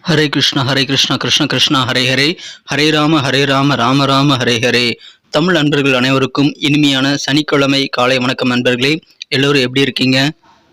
ஹரே கிருஷ்ணா கிருஷ்ண கிருஷ்ணா ஹரே ஹரே, ஹரே ராம ராம ராம ஹரே ஹரே. தமிழ் நண்பர்கள் அனைவருக்கும் இனிமையான சனிக்கிழமை காலை வணக்கம் நண்பர்களே. எல்லோரும் எப்படி இருக்கீங்க?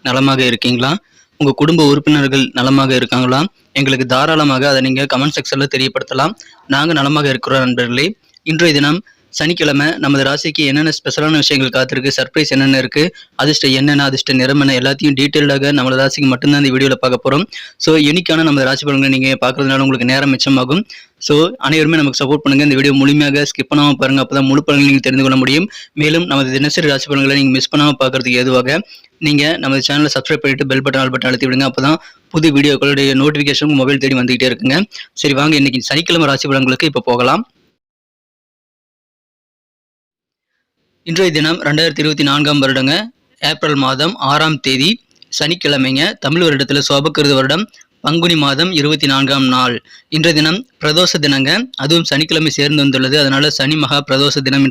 நலமாக இருக்கீங்களா? உங்கள் குடும்ப உறுப்பினர்கள் நலமாக இருக்காங்களா? எங்களுக்கு தாராளமாக அதை நீங்கள் கமெண்ட் செக்ஷனில் தெரியப்படுத்தலாம். நாங்கள் நலமாக இருக்கிறோம் நண்பர்களே. இன்றைய தினம் சனிக்கிழமை நமது ராசிக்கு என்னென்ன ஸ்பெஷலான விஷயங்கள் காத்திருக்கு, சர்ப்ரைஸ் என்னென்ன இருக்குது, அதிர்ஷ்டம் என்னென்ன, அதிர்ஷ்ட நிறம் என்ன, எல்லாத்தையும் டீட்டெயில்டாக நமது ராசிக்கு மட்டும்தான் இந்த வீடியோவில் பார்க்க போகிறோம். ஸோ யூனிக்கான நமது ராசி பலன்களை நீங்கள் பார்க்குறதுனால உங்களுக்கு நேரம் மிச்சமாகும். ஸோ அனைவருமே நமக்கு சப்போர்ட் பண்ணுங்கள். இந்த வீடியோ முழுமையாக ஸ்கிப் பண்ணாமல் பாருங்கள். அப்போ தான் முழு பலன்களை நீங்கள் தெரிந்து கொள்ள முடியும். மேலும் நமது தினசரி ராசி பலன்களை நீங்கள் மிஸ் பண்ணாமல் பார்க்குறதுக்கு ஏதுவாக நீங்கள் நமது சேனலை சப்ஸ்கிரைப் பண்ணிவிட்டு பெல் பட்டன் ஆல் பட்டன் அழுத்தி விடுங்க. அப்போ தான் புது வீடியோக்களுடைய நோட்டிஃபிகேஷன் மொபைல் தேடி வந்துகிட்டே இருக்குங்க. சரி வாங்க, இன்றைக்கி சனிக்கிழமை ராசி பலன்களுக்கு இப்போ போகலாம். இன்றைய தினம் 2024 வருடங்க ஏப்ரல் மாதம் 6ஆம் தேதி சனிக்கிழமைங்க. தமிழ் வருடத்தில் சோபக்கிருது வருடம் பங்குனி மாதம் 24ஆம் நாள். இன்றைய தினம் பிரதோஷ தினங்க, அதுவும் சனிக்கிழமை சேர்ந்து வந்துள்ளது. அதனால சனி மகா பிரதோஷ தினம்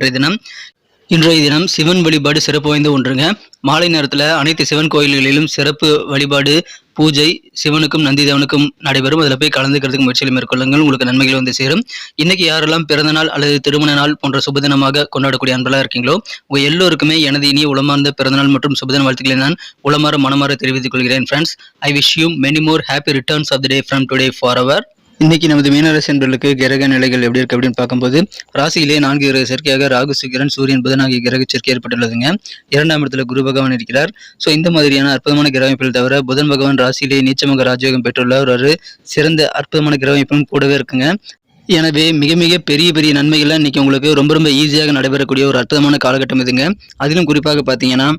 இன்றைய தினம் சிவன் வழிபாடு சிறப்பு வாய்ந்த ஒன்றுங்க. மாலை நேரத்தில் அனைத்து சிவன் கோயில்களிலும் சிறப்பு வழிபாடு பூஜை சிவனுக்கும் நந்திதேவனுக்கும் நடைபெறும். அதில் போய் கலந்துக்கிறதுக்கு முயற்சிகளை மேற்கொள்ளுங்கள், உங்களுக்கு நன்மைகள் வந்து சேரும். இன்னைக்கு யாரெல்லாம் பிறந்த நாள் அல்லது திருமண நாள் போன்ற சுபதினமாக கொண்டாடக்கூடிய அன்பெல்லாம் இருக்கீங்களோ உங்கள் எல்லோருக்குமே எனது இனிய உளமார்ந்த பிறந்தநாள் மற்றும் சுபதின வாழ்த்துக்களை நான் உளமாற மனமாற தெரிவித்துக் கொள்கிறேன். Friends, I wish you many more happy returns of the day from today for our. இன்னைக்கு நமது மீனராசி என்பவர்களுக்கு கிரக நிலைகள் எப்படி இருக்கு அப்படின்னு பார்க்கும்போது, ராசியிலே 4 கிரக சேர்க்கையாக ராகு, சுக்கிரன், சூரியன், புதன் ஆகிய கிரக சேர்க்கை ஏற்பட்டுள்ளதுங்க. 2ஆம் இடத்துல குரு பகவான் இருக்கிறார். ஸோ இந்த மாதிரியான அற்புதமான கிரக அமைப்புகள் தவிர புதன் பகவான் ராசியிலே நீச்சமங்க ராஜயோகம் பெற்றுள்ள ஒரு சிறந்த அற்புதமான கிரக அமைப்பும் கூடவே இருக்குங்க. எனவே மிக மிக பெரிய பெரிய நன்மைகள்லாம் இன்னைக்கு உங்களுக்கு ரொம்ப ரொம்ப ஈஸியாக நடைபெறக்கூடிய ஒரு அற்புதமான காலகட்டம் இதுங்க. அதிலும் குறிப்பாக பார்த்தீங்கன்னா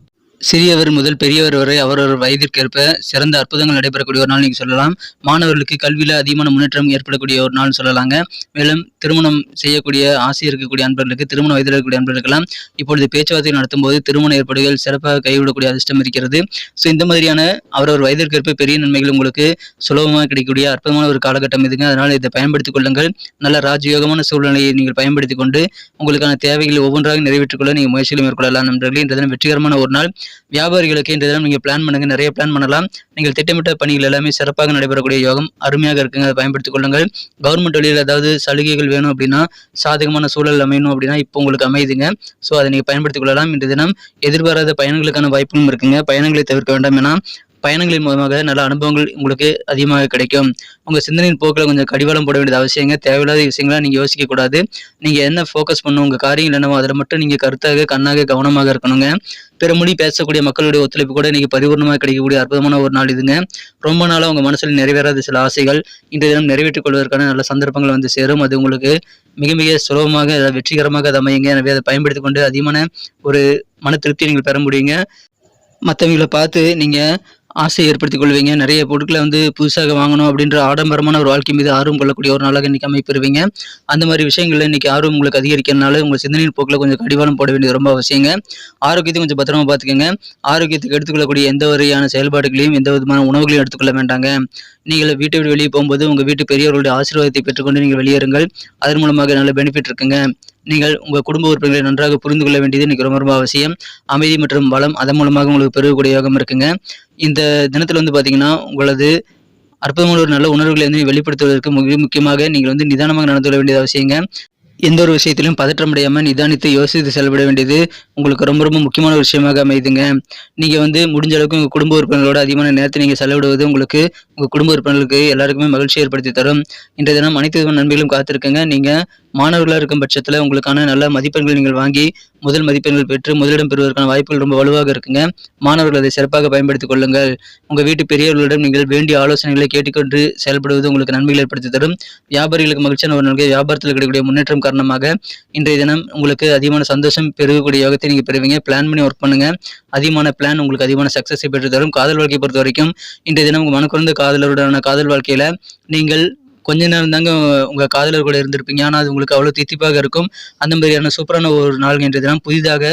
சிறியவர் முதல் பெரியவர் வரை அவரவர் வயதிற்கேற்ப சிறந்த அற்புதங்கள் நடைபெறக்கூடிய ஒரு நாள் நீங்கள் சொல்லலாம். மாணவர்களுக்கு கல்வியில் அதிகமான முன்னேற்றம் ஏற்படக்கூடிய ஒரு நாள் சொல்லலாங்க. மேலும் திருமணம் செய்யக்கூடிய ஆசை இருக்கக்கூடிய அன்பர்களுக்கு, திருமண வயதில் இருக்கக்கூடிய அன்பர்களுக்கெல்லாம் இப்பொழுது பேச்சுவார்த்தை நடத்தும் போது திருமண ஏற்பாடுகள் சிறப்பாக கைவிடக்கூடிய அதிர்ஷ்டம் இருக்கிறது. ஸோ இந்த மாதிரியான அவரவர் வயதிற்கேற்ப பெரிய நன்மைகள் உங்களுக்கு சுலபமாக கிடைக்கக்கூடிய அற்புதமான ஒரு காலகட்டம் இதுங்க. அதனால் இதை பயன்படுத்திக் கொள்ளுங்கள். நல்ல ராஜயோகமான சூழ்நிலையை நீங்கள் பயன்படுத்தி கொண்டு உங்களுக்கான தேவைகளை ஒவ்வொன்றாக நிறைவேற்றிக் கொள்ள நீங்கள் முயற்சிகளை மேற்கொள்ளலாம் நண்பர்களே. இன்றைய தினம் வெற்றிகரமான ஒரு நாள். வியாபாரிகளுக்கு இன்றைய தினம் நீங்கள் பிளான் பண்ணுங்க, நிறைய பிளான் பண்ணலாம். நீங்கள் திட்டமிட்ட பணிகள் எல்லாமே சிறப்பாக நடைபெறக்கூடிய யோகம் அருமையாக இருக்குங்க. அதை பயன்படுத்திக் கொள்ளுங்கள். கவர்மெண்ட் வழியில் ஏதாவது சலுகைகள் வேணும் அப்படின்னா, சாதகமான சூழல் அமையணும் அப்படின்னா இப்போ உங்களுக்கு அமையுதுங்க. ஸோ அதை நீங்கள் பயன்படுத்திக் கொள்ளலாம். இன்றைய தினம் எதிர்பாராத பயணங்களுக்கான வாய்ப்பும் இருக்குங்க. பயணங்களை தவிர்க்க வேண்டாம். ஏன்னா பயணங்களின் மூலமாக நல்ல அனுபவங்கள் உங்களுக்கு அதிகமாக கிடைக்கும். உங்கள் சிந்தனையின் போக்கில் கொஞ்சம் கடிவாளம் போட வேண்டியது அவசியங்க. தேவையில்லாத விஷயங்களா நீங்கள் யோசிக்கக்கூடாது. நீங்கள் என்ன ஃபோக்கஸ் பண்ணணும், உங்கள் காரியங்கள் என்னவோ அதில் மட்டும் நீங்கள் கருத்தாக கண்ணாக கவனமாக இருக்கணுங்க. பிற மொழி பேசக்கூடிய மக்களுடைய ஒத்துழைப்பு கூட இன்னைக்கு பரிபூர்ணமாக கிடைக்கக்கூடிய அற்புதமான ஒரு நாள் இதுங்க. ரொம்ப நாளாக உங்கள் மனசில் நிறைவேறாத சில ஆசைகள் இன்றைய தினம் நிறைவேற்றிக் கொள்வதற்கான நல்ல சந்தர்ப்பங்கள் வந்து சேரும். அது உங்களுக்கு மிக மிக சுலபமாக வெற்றிகரமாக அது அமையுங்க. எனவே அதை பயன்படுத்தி கொண்டு அதிகமான ஒரு மன திருப்தியை நீங்கள் பெற முடியுங்க. மற்றவங்களை பார்த்து நீங்கள் ஆசை ஏற்படுத்திக் கொள்வீங்க. நிறைய பொருட்களை புதுசாக வாங்கணும் அப்படின்ற ஆடம்பரமான ஒரு வாழ்க்கை மீது ஆர்வம் கொள்ளக்கூடிய ஒரு நாளாக இன்னைக்கு அமைப்பெறுவீங்க. அந்த மாதிரி விஷயங்கள்ல இன்னைக்கு ஆர்வம் உங்களுக்கு அதிகரிக்கிறதுனால உங்கள் சிந்தனையின் போக்கில் கொஞ்சம் கடிவாளம் போட வேண்டியது ரொம்ப அவசியங்க. ஆரோக்கியத்தை கொஞ்சம் பத்திரமா பார்த்துக்கோங்க. ஆரோக்கியத்துக்கு எடுத்துக்கொள்ளக்கூடிய எந்த வகையான செயல்பாடுகளையும் எந்த விதமான உணவுகளையும் எடுத்துக்கொள்ள வேண்டாங்க. நீங்கள் வீட்டை விட்டு வெளியே போகும்போது உங்கள் வீட்டு பெரியவர்களுடைய ஆசீர்வாதத்தை பெற்றுக்கொண்டு நீங்கள் வெளியேறுங்கள். அதன் மூலமாக நல்ல பெனிஃபிட் இருக்குங்க. நீங்கள் உங்கள் குடும்ப உறுப்பினர்களை நன்றாக புரிந்து கொள்ள வேண்டியது இன்னைக்கு ரொம்ப ரொம்ப அவசியம். அமைதி மற்றும் பலம் அதன் மூலமாக உங்களுக்கு பெருகக்கூடிய யோகம் இருக்குங்க. இந்த தினத்தில் பார்த்தீங்கன்னா உங்களது அற்புதமான ஒரு நல்ல உணர்வுகளை வெளிப்படுத்துவதற்கு மிக முக்கியமாக நீங்கள் நிதானமாக நடந்து கொள்ள வேண்டியது அவசியங்க. எந்த ஒரு விஷயத்திலும் பதற்றமடையாமல் நிதானித்து யோசித்து செயல்பட வேண்டியது உங்களுக்கு ரொம்ப ரொம்ப முக்கியமான ஒரு விஷயமாக அமையுதுங்க. நீங்கள் முடிஞ்ச அளவுக்கு உங்கள் குடும்ப உறுப்பினர்களோட அதிகமான நேரத்தை நீங்கள் செலவிடுவது உங்களுக்கு உங்கள் குடும்ப உறுப்பினர்களுக்கு எல்லாருக்குமே மகிழ்ச்சி ஏற்படுத்தி தரும். இன்றைய தினம் அனைத்து விதமான நன்மைகளும் காத்திருக்குங்க. நீங்கள் மாணவர்களாக இருக்கும் பட்சத்தில் உங்களுக்கான நல்ல மதிப்பெண்கள் நீங்கள் வாங்கி முதல் மதிப்பெண்கள் பெற்று முதலிடம் பெறுவதற்கான வாய்ப்புகள் ரொம்ப வலுவாக இருக்குங்க. மாணவர்கள் அதை சிறப்பாக பயன்படுத்திக் கொள்ளுங்கள். உங்கள் வீட்டு பெரியவர்களிடம் நீங்கள் வேண்டிய ஆலோசனைகளை கேட்டுக்கொண்டு செயல்படுவது உங்களுக்கு நன்மைகள் ஏற்படுத்தி தரும். வியாபாரிகளுக்கு மகிழ்ச்சியான ஒரு நாள். வியாபாரத்தில் கிடைக்கக்கூடிய முன்னேற்றம் காரணமாக இன்றைய தினம் உங்களுக்கு அதிகமான சந்தோஷம் பெருகக்கூடிய யோகத்தை நீங்கள் பெறுவீங்க. பிளான் பண்ணி ஒர்க் பண்ணுங்க. அதிகமான பிளான் உங்களுக்கு அதிகமான சக்சஸை பெற்று தரும். காதல் வாழ்க்கையை பொறுத்த வரைக்கும் இன்றைய தினம் உங்கள் மனக்குறந்த காதலருடனான காதல் வாழ்க்கையில நீங்கள் கொஞ்ச நேரம் தாங்க உங்கள் காதலர் கூட இருந்திருப்பீங்க. ஆனால் அது உங்களுக்கு அவ்வளோ தித்திப்பாக இருக்கும். அந்த மாதிரியான சூப்பரான ஒரு நாள் இன்றைய தினம். புதிதாக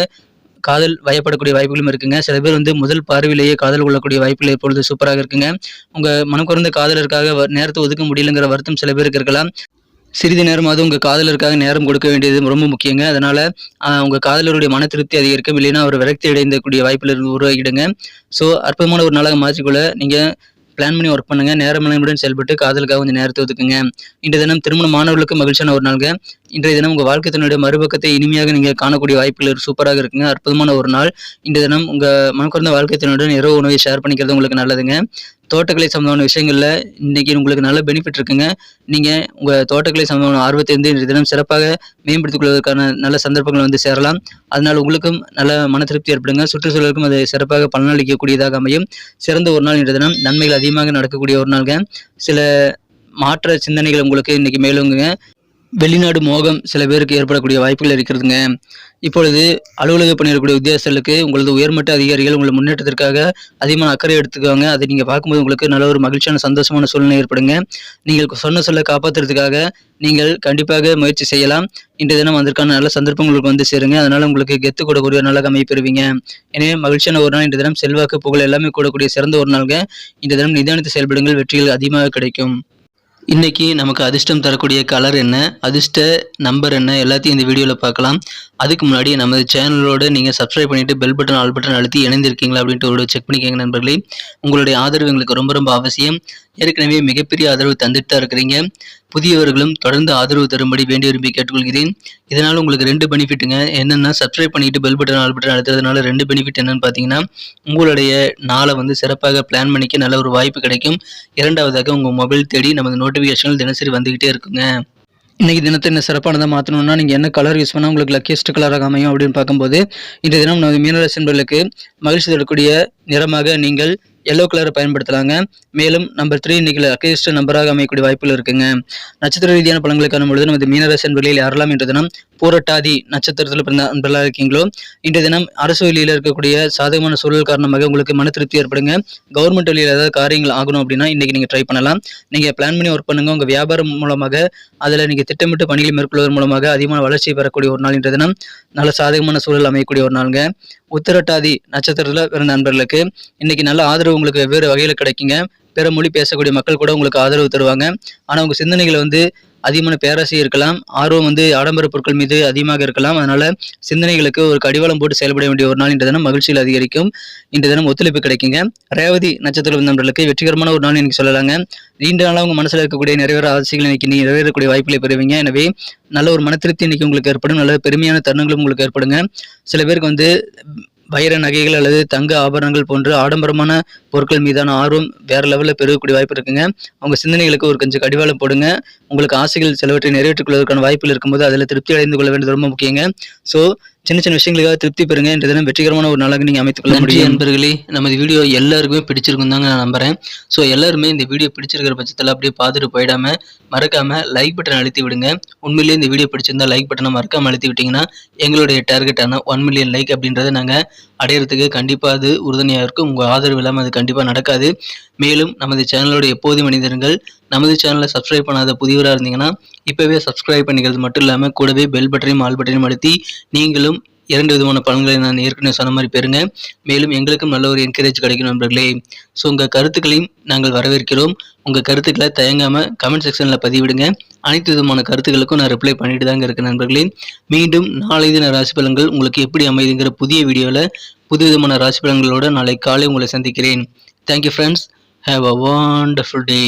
காதல் வயப்படக்கூடிய வாய்ப்புகளும் இருக்குங்க. சில பேர் முதல் பார்வையிலேயே காதல் கொள்ளக்கூடிய வாய்ப்புகள் இப்பொழுது சூப்பராக இருக்குங்க. உங்கள் மனக்குறந்த காதலருக்காக நேரத்தை ஒதுக்க முடியலைங்கிற வருத்தம் சில பேருக்கு இருக்கலாம். சிறிது நேரமாவது உங்கள் காதலருக்காக நேரம் கொடுக்க வேண்டியது ரொம்ப முக்கியங்க. அதனால் உங்கள் காதலருடைய மன திருப்தி அதிகரிக்கும். இல்லைன்னா அவர் விரக்தி அடைந்தக்கூடிய வாய்ப்பில் இருந்து உருவாக்கிடுங்க. ஸோ அற்புதமான ஒரு நாளாக மாற்றிக்கொள்ள நீங்கள் பிளான் பண்ணி ஒர்க் பண்ணுங்க. நேரமின்மையுடன் செயல்பட்டு காதலுக்காக கொஞ்சம் நேரத்தை ஒதுக்குங்க. இன்றைய தினம் திருமண மாணவர்களுக்கு மகிழ்ச்சியான ஒரு நாளுங்க. இன்றைய தினம் உங்க வாழ்க்கை துணையுடைய மறுபக்கத்தை இனிமையாக நீங்க காணக்கூடிய வாய்ப்புகள் சூப்பராக இருக்குங்க. அற்புதமான ஒரு நாள். இன்றைய தினம் உங்க மனக்குறந்த வாழ்க்கை துணையுடன் இரவு உணவை ஷேர் பண்ணிக்கிறது உங்களுக்கு நல்லதுங்க. தோட்டக்கலை சம்பந்தமான விஷயங்கள்ல இன்னைக்கு உங்களுக்கு நல்ல பெனிஃபிட் இருக்குங்க. நீங்க உங்க தோட்டக்கலை சம்பந்தமான ஆர்வத்தை இன்றைய தினம் சிறப்பாக மேம்படுத்திக் கொள்வதற்கான நல்ல சந்தர்ப்பங்கள் வந்து சேரலாம். அதனால் உங்களுக்கும் நல்ல மன திருப்தி ஏற்படுங்க. சுற்றுச்சூழலுக்கும் அதை சிறப்பாக பலனளிக்கக்கூடியதாக அமையும். சிறந்த ஒரு நாள் இன்றைய தினம். நன்மைகள் அதிகமாக நடக்கக்கூடிய ஒரு நாளுங்க. சில மாற்ற சிந்தனைகள் உங்களுக்கு இன்னைக்கு மேலோங்குங்க. வெளிநாடு மோகம் சில பேருக்கு ஏற்படக்கூடிய வாய்ப்புகள் இருக்கிறதுங்க. இப்பொழுது அலுவலக பணியாற்றக்கூடிய உத்தியோகஸ்தர்களுக்கு உங்களது உயர்மட்ட அதிகாரிகள் உங்கள் முன்னேற்றத்திற்காக அதிகமான அக்கறை எடுத்துக்குவாங்க. அதை நீங்கள் பார்க்கும்போது உங்களுக்கு நல்ல ஒரு மகிழ்ச்சியான சந்தோஷமான சூழ்நிலை ஏற்படுங்க. நீங்கள் சொன்ன சொல்ல காப்பாற்றுறதுக்காக நீங்கள் கண்டிப்பாக முயற்சி செய்யலாம். இன்றைய தினம் அதற்கான நல்ல சந்தர்ப்பம் உங்களுக்கு வந்து சேருங்க. அதனால உங்களுக்கு கெத்து கூடக்கூடிய நல்ல அமைய பெறுவீங்க. எனவே மகிழ்ச்சியான ஒரு நாள் இன்றைய தினம். செல்வாக்கு புகழ் எல்லாமே கூடக்கூடிய சிறந்த ஒரு நாளுங்க. இன்றைய தினம் நிதானித்து செயல்படுங்கள், வெற்றிகள் அதிகமாக கிடைக்கும். இன்னைக்கு நமக்கு அதிர்ஷ்டம் தரக்கூடிய கலர் என்ன, அதிர்ஷ்ட நம்பர் என்ன, எல்லாத்தையும் இந்த வீடியோவில் பார்க்கலாம். அதுக்கு முன்னாடி நமது சேனலோடு நீங்கள் சப்ஸ்கிரைப் பண்ணிவிட்டு பெல் பட்டன் ஆல் பட்டன் அழுத்தி இணைந்திருக்கீங்களா அப்படின்ட்டு ஒரு செக் பண்ணிக்கோங்க நண்பர்களே. உங்களுடைய ஆதரவு எங்களுக்கு ரொம்ப ரொம்ப அவசியம். ஏற்கனவே மிகப்பெரிய ஆதரவு தந்துட்டு தான் இருக்கிறீங்க. புதியவர்களும் தொடர்ந்து ஆதரவு தரும்படி வேண்டி விரும்பி கேட்டுக்கொள்கிறேன். இதனால் உங்களுக்கு 2 பெனிஃபிட்டுங்க. என்னென்னா, சப்ஸ்கிரைப் பண்ணிட்டு பெல் பட்டன் ஆல் பட்டன் அழுத்துறதுனால 2 பெனிஃபிட் என்னன்னு பார்த்தீங்கன்னா, உங்களுடைய நாளை வந்து சிறப்பாக பிளான் பண்ணிக்க நல்ல ஒரு வாய்ப்பு கிடைக்கும். இரண்டாவதாக உங்கள் மொபைல் தேடி நமது நோட்டிஃபிகேஷன்கள் தினசரி வந்துக்கிட்டே இருக்குங்க. இன்னைக்கு தினத்தை என்ன சிறப்பானதாக மாற்றணும்னா, நீங்கள் என்ன கலர் யூஸ் பண்ணால் உங்களுக்கு லக்கியஸ்ட் கலராக அமையும் அப்படின்னு பார்க்கும்போது, இந்த தினம் நமது மீனராசி என்பவர்களுக்கு மகிழ்ச்சி தரக்கூடிய நிறமாக நீங்கள் எல்லோ கலரை பயன்படுத்தலாங்க. மேலும் நம்பர் 3 இன்னைக்கு லக்கியஸ்ட் நம்பராக அமையக்கூடிய வாய்ப்புகள் இருக்குங்க. நட்சத்திர ரீதியான பலன்களை காணும்பொழுது நமது மீனராசி என்பவர்களில் யாரெல்லாம் இன்றைய தினம் பூரட்டாதி நட்சத்திரத்தில் பிறந்த அன்பர்களாக இருக்கீங்களோ, இன்றைய தினம் அரசு வழியில் இருக்கக்கூடிய சாதகமான சூழல் காரணமாக உங்களுக்கு மன திருப்தி ஏற்படுங்க. கவர்மெண்ட் வழியில் ஏதாவது காரியங்கள் ஆகணும் அப்படின்னா இன்னைக்கு நீங்கள் ட்ரை பண்ணலாம். நீங்கள் பிளான் பண்ணி ஒர்க் பண்ணுங்க. உங்கள் வியாபாரம் மூலமாக அதில் நீங்கள் திட்டமிட்டு பணிகளை மேற்கொள்வதன் மூலமாக அதிகமான வளர்ச்சி பெறக்கூடிய ஒரு நாள் இன்றைய தினம். நல்ல சாதகமான சூழல் அமையக்கூடிய ஒரு நாளுங்க. உத்திரட்டாதி நட்சத்திரத்தில் பிறந்த நண்பர்களுக்கு இன்னைக்கு நல்ல ஆதரவு உங்களுக்கு வெவ்வேறு வகையில் கிடைக்குங்க. பிற மொழி பேசக்கூடிய மக்கள் கூட உங்களுக்கு ஆதரவு தருவாங்க. ஆனால் உங்கள் சிந்தனைகள் வந்து அதிகமான பேராசை இருக்கலாம். ஆர்வம் வந்து ஆடம்பர பொருட்கள் மீது அதிகமாக இருக்கலாம். அதனால சிந்தனைகளுக்கு ஒரு கடிவாளம் போட்டு செயல்பட வேண்டிய ஒரு நாள் இன்றைய தினம் மகிழ்ச்சியில் அதிகரிக்கும். இன்றைய தினம் ஒத்துழைப்பு கிடைக்குங்க. ரேவதி நட்சத்திர நண்பர்களுக்கு வெற்றிகரமான ஒரு நாள் இன்னைக்கு சொல்லலாங்க. நீண்ட நாளாக உங்கள் மனசில் இருக்கக்கூடிய நிறைவேற ஆசைகள் இன்னைக்கு நிறைவேறக்கூடிய வாய்ப்புகளை பெறுவீங்க. எனவே நல்ல ஒரு மன திருப்தி இன்னைக்கு உங்களுக்கு ஏற்படும். நல்ல பெருமையான தருணங்களும் உங்களுக்கு ஏற்படுங்க. சில பேருக்கு வந்து வைர நகைகள் அல்லது தங்க ஆபரணங்கள் போன்ற ஆடம்பரமான பொருட்கள் மீதான ஆர்வம் வேற லெவலில் பெருகக்கூடிய வாய்ப்பு இருக்குங்க. அவங்க சிந்தனைகளுக்கு ஒரு கொஞ்சம் கடிவாளம் போடுங்க. உங்களுக்கு ஆசைகள் சிலவற்றை நிறைவேற்றிக் கொள்வதற்கான வாய்ப்புகள் இருக்கும்போது அதில் திருப்தி அடைந்து கொள்ள வேண்டியது ரொம்ப முக்கியங்க. ஸோ சின்ன சின்ன விஷயங்களுக்காக திருப்தி பெறுங்க. இன்றைய தினம் வெற்றிகரமான ஒரு நாளாக நீங்கள் அமைத்துக் கொள்ள முடியும். நண்பர்களே, நமது வீடியோ எல்லாருக்குமே பிடிச்சிருக்கும் தாங்க நான் நம்புறேன். ஸோ எல்லாருமே இந்த வீடியோ பிடிச்சிருக்கிற பட்சத்தில் அப்படியே பார்த்துட்டு போயிடாம மறக்காம லைக் பட்டன் அழுத்தி விடுங்க. உண்மையிலேயே இந்த வீடியோ பிடிச்சிருந்தா லைக் பட்டனை மறக்காம அழுத்தி விட்டீங்கன்னா எங்களுடைய டார்கெட்டான 1 மில்லியன் லைக் அப்படின்றத நாங்கள் அடையிறதுக்கு கண்டிப்பாக அது உறுதுணையாக இருக்கும். உங்கள் ஆதரவு இல்லாமல் அது கண்டிப்பாக நடக்காது. மேலும் நமது சேனலோட எப்போதும் மனிதர்கள் நமது சேனலை சப்ஸ்கிரைப் பண்ணாத புதியவராக இருந்தீங்கன்னா இப்போவே சப்ஸ்கிரைப் பண்ணிக்கிறது மட்டும் இல்லாமல் கூடவே பெல் பட்டனையும் ஆல் பட்டனையும் அழுத்தி நீங்களும் 2 விதமான பலன்களை நான் ஏற்கனவே சொன்ன மாதிரி பெறுங்க. மேலும் எங்களுக்கும் நல்ல ஒரு என்கரேஜ் கிடைக்கும் நண்பர்களே. ஸோ உங்கள் கருத்துக்களையும் நாங்கள் வரவேற்கிறோம். உங்கள் கருத்துக்களை தயங்காமல் கமெண்ட் செக்ஷனில் பதிவிடுங்க. அனைத்து விதமான கருத்துக்களுக்கும் நான் ரிப்ளை பண்ணிட்டு தாங்க இருக்கேன் நண்பர்களே. மீண்டும் நாளை தின ராசி பலன்கள் உங்களுக்கு எப்படி அமைதுங்கிற புதிய வீடியோவில் புது விதமான ராசி பலன்களோடு நாளை காலை உங்களை சந்திக்கிறேன். Thank you friends. Have a wonderful day.